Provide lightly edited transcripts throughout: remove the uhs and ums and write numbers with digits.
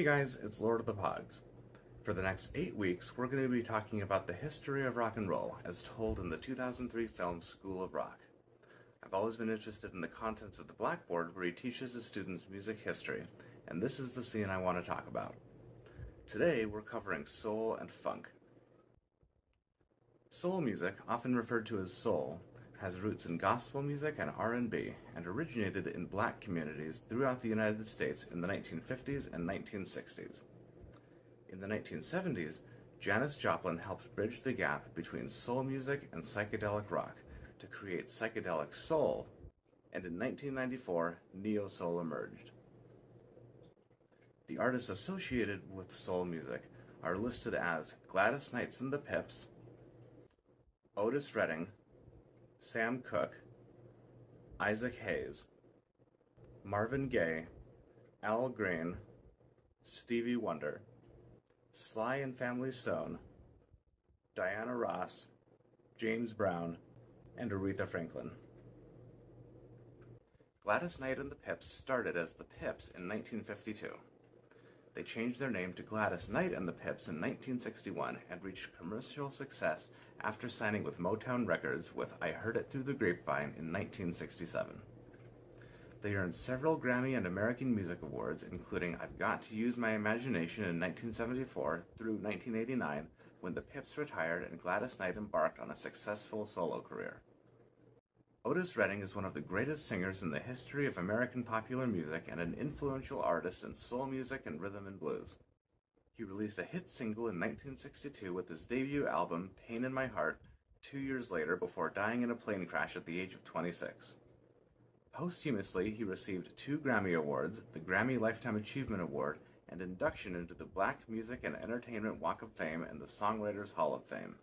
Hey guys, it's Lord of the Pogs. For the next 8 weeks, we're going to be talking about the history of rock and roll as told in the 2003 film School of Rock. I've always been interested in the contents of the blackboard where he teaches his students music history, and this is the scene I want to talk about. Today, we're covering soul and funk. Soul music, often referred to as soul, has roots in gospel music and R&B, and originated in black communities throughout the United States in the 1950s and 1960s. In the 1970s, Janis Joplin helped bridge the gap between soul music and psychedelic rock to create psychedelic soul, and in 1994, neo-soul emerged. The artists associated with soul music are listed as Gladys Knight and the Pips, Otis Redding, Sam Cooke, Isaac Hayes, Marvin Gaye, Al Green, Stevie Wonder, Sly and Family Stone, Diana Ross, James Brown, and Aretha Franklin. Gladys Knight and the Pips started as the Pips in 1952. They changed their name to Gladys Knight and the Pips in 1961 and reached commercial success after signing with Motown Records with I Heard It Through the Grapevine in 1967. They earned several Grammy and American Music Awards, including I've Got to Use My Imagination in 1974 through 1989, when the Pips retired and Gladys Knight embarked on a successful solo career. Otis Redding is one of the greatest singers in the history of American popular music and an influential artist in soul music and rhythm and blues. He released a hit single in 1962 with his debut album, Pain in My Heart, 2 years later before dying in a plane crash at the age of 26. Posthumously, he received 2 Grammy Awards, the Grammy Lifetime Achievement Award, and induction into the Black Music and Entertainment Walk of Fame and the Songwriters Hall of Fame.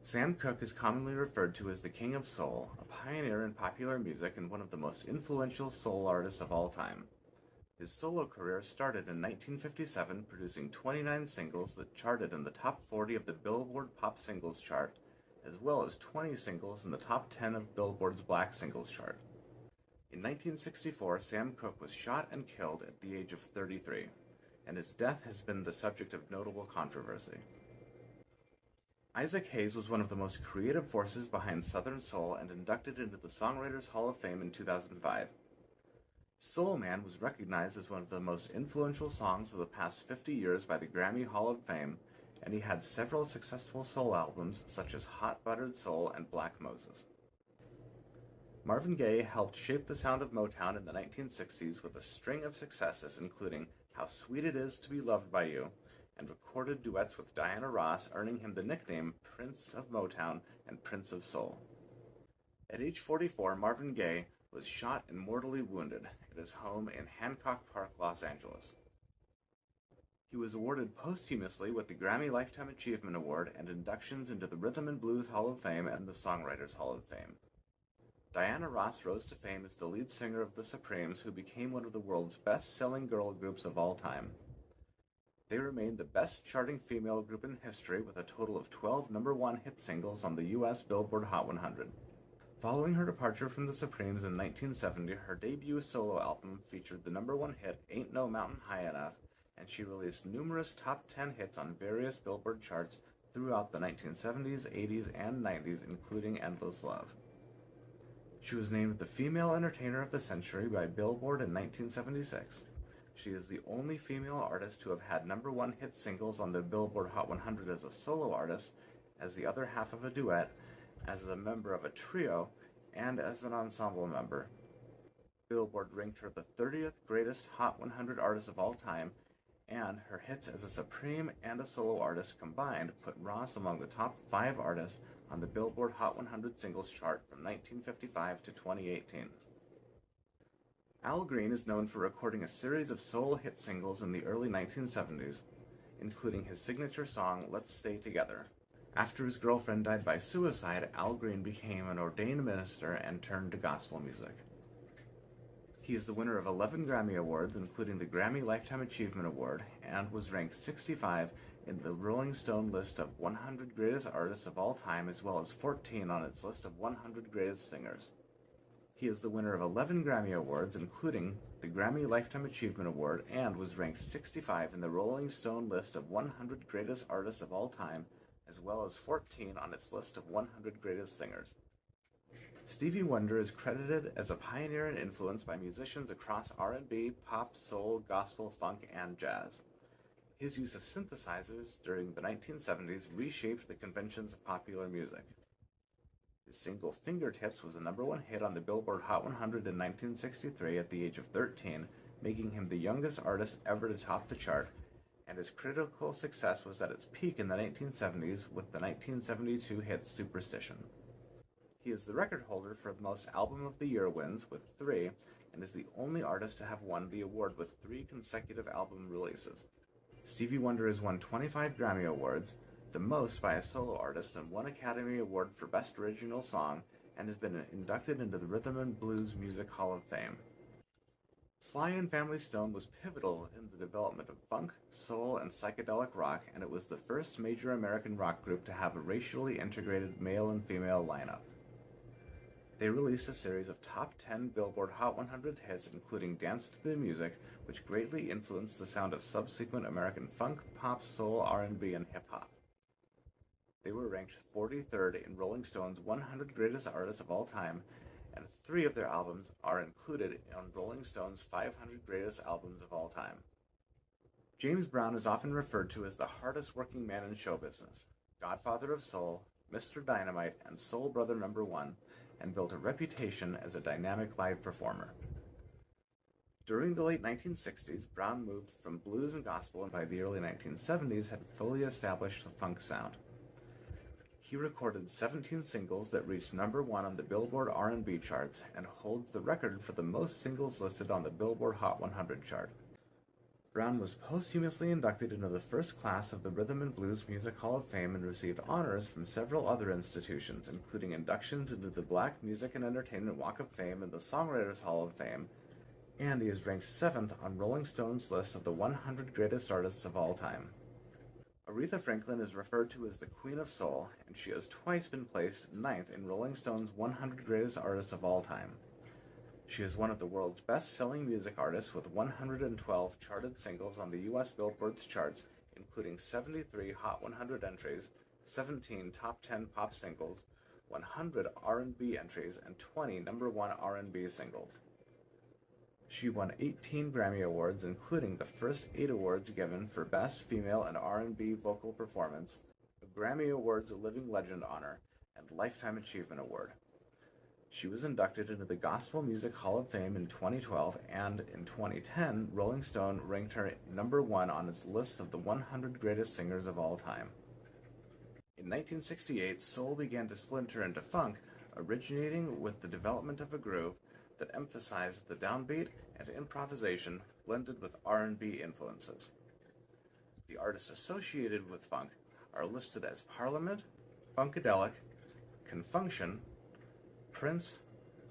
Sam Cooke is commonly referred to as the King of Soul, a pioneer in popular music and one of the most influential soul artists of all time. His solo career started in 1957, producing 29 singles that charted in the top 40 of the Billboard Pop Singles chart, as well as 20 singles in the top 10 of Billboard's Black Singles chart. In 1964, Sam Cooke was shot and killed at the age of 33, and his death has been the subject of notable controversy. Isaac Hayes was one of the most creative forces behind Southern Soul and inducted into the Songwriters Hall of Fame in 2005. Soul Man was recognized as one of the most influential songs of the past 50 years by the Grammy Hall of Fame, and he had several successful soul albums such as Hot Buttered Soul and Black Moses. Marvin Gaye helped shape the sound of Motown in the 1960s with a string of successes including How Sweet It Is to Be Loved by You, and recorded duets with Diana Ross, earning him the nickname Prince of Motown and Prince of Soul. At age 44, Marvin Gaye was shot and mortally wounded at his home in Hancock Park, Los Angeles. He was awarded posthumously with the Grammy Lifetime Achievement Award and inductions into the Rhythm and Blues Hall of Fame and the Songwriters Hall of Fame. Diana Ross rose to fame as the lead singer of the Supremes, who became one of the world's best-selling girl groups of all time. They remained the best-charting female group in history with a total of 12 number-1 hit singles on the U.S. Billboard Hot 100. Following her departure from the Supremes in 1970, her debut solo album featured the number-1 hit Ain't No Mountain High Enough, and she released numerous top 10 hits on various Billboard charts throughout the 1970s, 80s, and 90s, including Endless Love. She was named the Female Entertainer of the Century by Billboard in 1976. She is the only female artist to have had number-1 hit singles on the Billboard Hot 100 as a solo artist, as the other half of a duet, as a member of a trio, and as an ensemble member. Billboard ranked her the 30th greatest Hot 100 artist of all time, and her hits as a Supreme and a solo artist combined put Ross among the top 5 artists on the Billboard Hot 100 singles chart from 1955 to 2018. Al Green is known for recording a series of soul hit singles in the early 1970s, including his signature song Let's Stay Together. After his girlfriend died by suicide, Al Green became an ordained minister and turned to gospel music. He is the winner of 11 Grammy Awards, including the Grammy Lifetime Achievement Award, and was ranked 65 in the Rolling Stone list of 100 Greatest Artists of All Time, as well as 14 on its list of 100 Greatest Singers. He is the winner of 11 Grammy Awards, including the Grammy Lifetime Achievement Award, and was ranked 65 in the Rolling Stone list of 100 greatest artists of all time, as well as 14 on its list of 100 greatest singers. Stevie Wonder is credited as a pioneer and influence by musicians across R&B, pop, soul, gospel, funk, and jazz. His use of synthesizers during the 1970s reshaped the conventions of popular music. His single Fingertips was a #1 hit on the Billboard Hot 100 in 1963 at the age of 13, making him the youngest artist ever to top the chart, and his critical success was at its peak in the 1970s with the 1972 hit Superstition. He is the record holder for the most Album of the Year wins, with 3, and is the only artist to have won the award with 3 consecutive album releases. Stevie Wonder has won 25 Grammy Awards, the most by a solo artist, and 1 Academy Award for Best Original Song, and has been inducted into the Rhythm and Blues Music Hall of Fame. Sly and Family Stone was pivotal in the development of funk, soul, and psychedelic rock, and it was the first major American rock group to have a racially integrated male and female lineup. They released a series of top 10 Billboard Hot 100 hits, including Dance to the Music, which greatly influenced the sound of subsequent American funk, pop, soul, R&B, and hip-hop. They were ranked 43rd in Rolling Stone's 100 Greatest Artists of All Time, and 3 of their albums are included on Rolling Stone's 500 Greatest Albums of All Time. James Brown is often referred to as the hardest working man in show business, Godfather of Soul, Mr. Dynamite, and Soul Brother #1, and built a reputation as a dynamic live performer. During the late 1960s, Brown moved from blues and gospel, and by the early 1970s had fully established the funk sound. He recorded 17 singles that reached #1 on the Billboard R&B charts, and holds the record for the most singles listed on the Billboard Hot 100 chart. Brown was posthumously inducted into the first class of the Rhythm and Blues Music Hall of Fame and received honors from several other institutions, including inductions into the Black Music and Entertainment Walk of Fame and the Songwriters Hall of Fame, and he is ranked 7th on Rolling Stone's list of the 100 greatest artists of all time. Aretha Franklin is referred to as the Queen of Soul, and she has twice been placed 9th in Rolling Stone's 100 greatest artists of all time. She is one of the world's best-selling music artists, with 112 charted singles on the U.S. Billboard's charts, including 73 Hot 100 entries, 17 top 10 pop singles, 100 R&B entries, and 20 #1 R&B singles. She won 18 Grammy Awards, including the first 8 awards given for Best Female and R&B Vocal Performance, a Grammy Awards Living Legend honor, and Lifetime Achievement Award. She was inducted into the Gospel Music Hall of Fame in 2012, and in 2010, Rolling Stone ranked her #1 on its list of the 100 greatest singers of all time. In 1968, soul began to splinter into funk, originating with the development of a groove that emphasized the downbeat and improvisation blended with R&B influences. The artists associated with funk are listed as Parliament, Funkadelic, Confunction, Prince,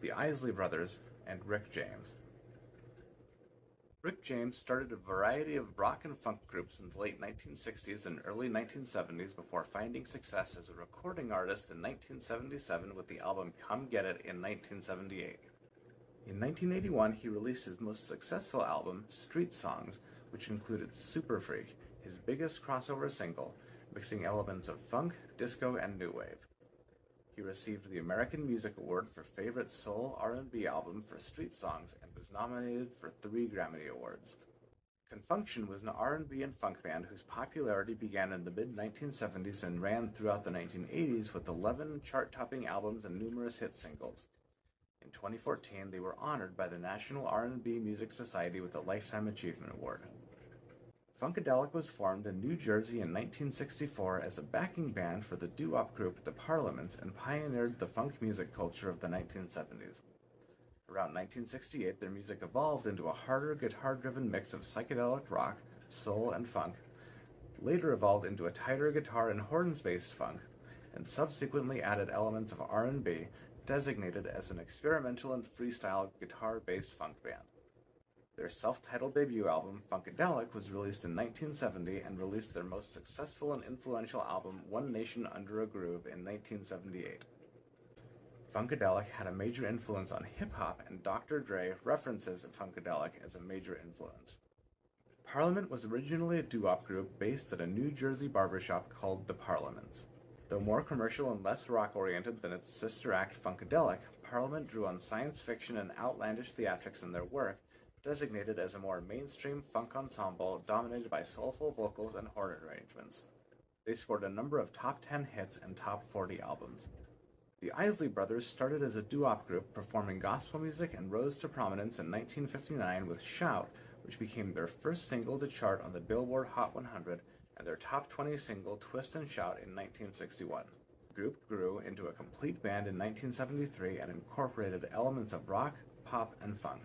the Isley Brothers, and Rick James. Rick James started a variety of rock and funk groups in the late 1960s and early 1970s before finding success as a recording artist in 1977 with the album Come Get It in 1978. In 1981, he released his most successful album, Street Songs, which included Super Freak, his biggest crossover single, mixing elements of funk, disco, and new wave. He received the American Music Award for Favorite Soul R&B Album for Street Songs and was nominated for 3 Grammy Awards. Confunction was an R&B and funk band whose popularity began in the mid-1970s and ran throughout the 1980s with 11 chart-topping albums and numerous hit singles. In 2014, they were honored by the National R&B Music Society with a Lifetime Achievement Award. Funkadelic was formed in New Jersey in 1964 as a backing band for the doo-wop group The Parliament and pioneered the funk music culture of the 1970s. Around 1968, their music evolved into a harder guitar-driven mix of psychedelic rock, soul, and funk, later evolved into a tighter guitar and horns-based funk, and subsequently added elements of R&B, designated as an experimental and freestyle guitar-based funk band. Their self-titled debut album, Funkadelic, was released in 1970 and released their most successful and influential album, One Nation Under a Groove, in 1978. Funkadelic had a major influence on hip-hop, and Dr. Dre references Funkadelic as a major influence. Parliament was originally a doo-wop group based at a New Jersey barbershop called The Parliaments. Though more commercial and less rock-oriented than its sister act Funkadelic, Parliament drew on science fiction and outlandish theatrics in their work, designated as a more mainstream funk ensemble dominated by soulful vocals and horn arrangements. They scored a number of top 10 hits and top 40 albums. The Isley Brothers started as a doo-wop group performing gospel music and rose to prominence in 1959 with Shout, which became their first single to chart on the Billboard Hot 100, and their top 20 single Twist and Shout in 1961. The group grew into a complete band in 1973 and incorporated elements of rock, pop, and funk.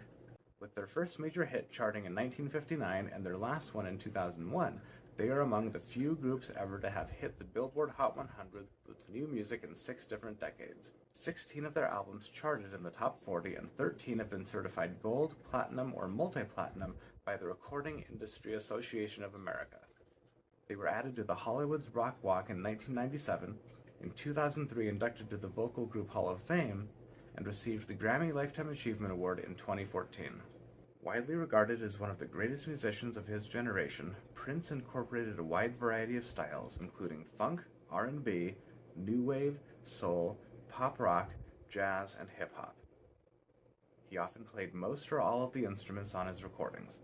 With their first major hit charting in 1959 and their last one in 2001, they are among the few groups ever to have hit the Billboard Hot 100 with new music in 6 different decades. 16 of their albums charted in the top 40, and 13 have been certified gold, platinum, or multi-platinum by the Recording Industry Association of America. They were added to the Hollywood's Rock Walk in 1997, in 2003 inducted to the Vocal Group Hall of Fame, and received the Grammy Lifetime Achievement Award in 2014. Widely regarded as one of the greatest musicians of his generation, Prince incorporated a wide variety of styles, including funk, R&B, new wave, soul, pop rock, jazz, and hip-hop. He often played most or all of the instruments on his recordings.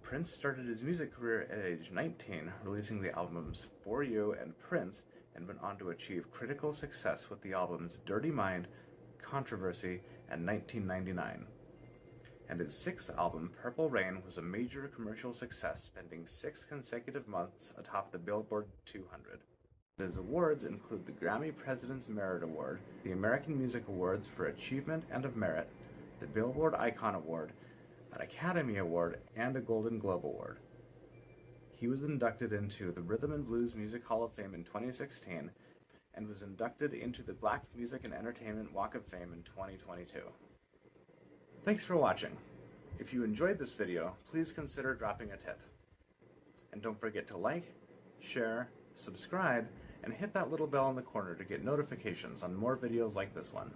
Prince started his music career at age 19, releasing the albums For You and Prince, and went on to achieve critical success with the albums Dirty Mind, Controversy, and 1999. And his 6th album, Purple Rain, was a major commercial success, spending 6 consecutive months atop the Billboard 200. His awards include the Grammy President's Merit Award, the American Music Awards for Achievement and of Merit, the Billboard Icon Award, an Academy Award, and a Golden Globe Award. He was inducted into the Rhythm and Blues Music Hall of Fame in 2016 and was inducted into the Black Music and Entertainment Walk of Fame in 2022. Thanks for watching. If you enjoyed this video, please consider dropping a tip. And don't forget to like, share, subscribe, and hit that little bell in the corner to get notifications on more videos like this one.